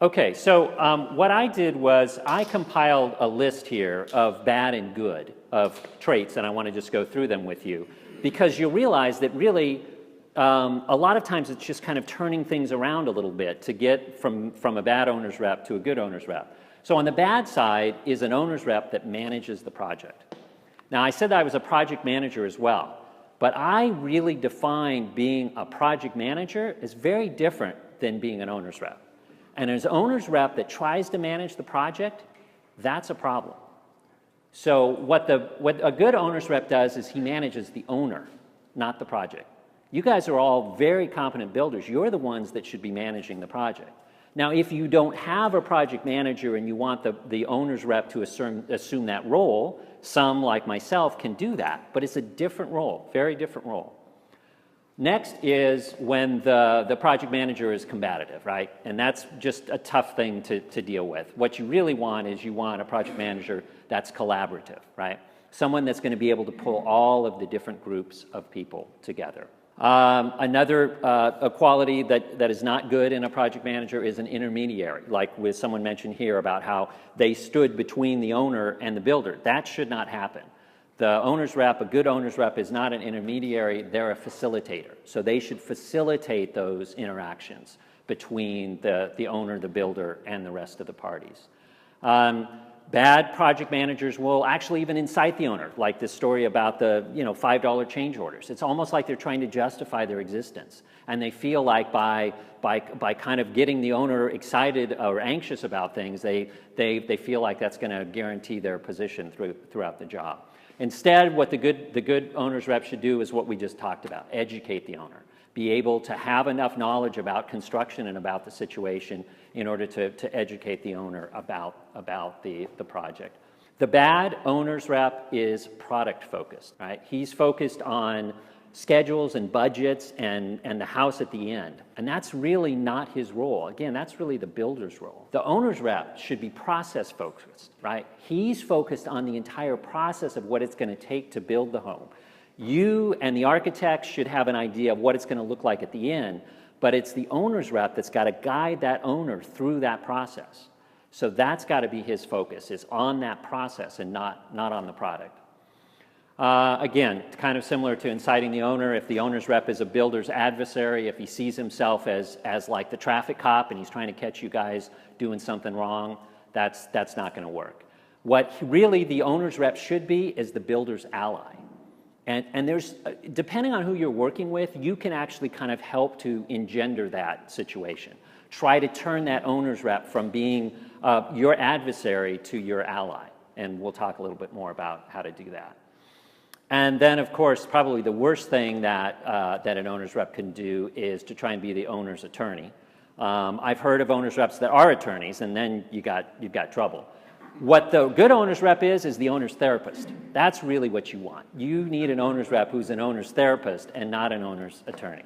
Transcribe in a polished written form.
Okay, so what I did was I compiled a list here of bad and good of traits, and I want to just go through them with you, because you'll realize that really a lot of times it's just kind of turning things around a little bit to get from a bad owner's rep to a good owner's rep. So on the bad side is an owner's rep that manages the project. Now I said that I was a project manager as well, but I really define being a project manager as very different than being an owner's rep. And as owner's rep that tries to manage the project, that's a problem. So what a good owner's rep does is he manages the owner, not the project. You guys are all very competent builders. You're the ones that should be managing the project. Now, if you don't have a project manager and you want the owner's rep to assume that role, some, like myself, can do that, but it's a different role, very different role. Next is when the project manager is combative, right? And that's just a tough thing to deal with. What you really want is you want a project manager that's collaborative, right? Someone that's going to be able to pull all of the different groups of people together. Another quality that is not good in a project manager is an intermediary, like with someone mentioned here about how they stood between the owner and the builder. That should not happen. The owner's rep, a good owner's rep, is not an intermediary, they're a facilitator. So they should facilitate those interactions between the owner, the builder, and the rest of the parties. Bad project managers will actually even incite the owner, like this story about the $5 change orders. It's almost like they're trying to justify their existence. And they feel like by kind of getting the owner excited or anxious about things, they feel like that's going to guarantee their position throughout the job. Instead, what the good owner's rep should do is what we just talked about, educate the owner. Be able to have enough knowledge about construction and about the situation in order to educate the owner about the project. The bad owner's rep is product focused, right? He's focused on schedules and budgets and the house at the end. And that's really not his role. Again, that's really the builder's role. The owner's rep should be process focused, right? He's focused on the entire process of what it's going to take to build the home. You and the architect should have an idea of what it's going to look like at the end, but it's the owner's rep that's got to guide that owner through that process. So that's got to be his focus, is on that process and not on the product. Again, kind of similar to inciting the owner. If the owner's rep is a builder's adversary, if he sees himself as like the traffic cop and he's trying to catch you guys doing something wrong, that's not going to work. What really the owner's rep should be is the builder's ally. And there's, depending on who you're working with, you can actually kind of help to engender that situation. Try to turn that owner's rep from being your adversary to your ally. And we'll talk a little bit more about how to do that. And then, of course, probably the worst thing that an owner's rep can do is to try and be the owner's attorney. I've heard of owner's reps that are attorneys, and then you've got trouble. What the good owner's rep is the owner's therapist. That's really what you want. You need an owner's rep who's an owner's therapist and not an owner's attorney.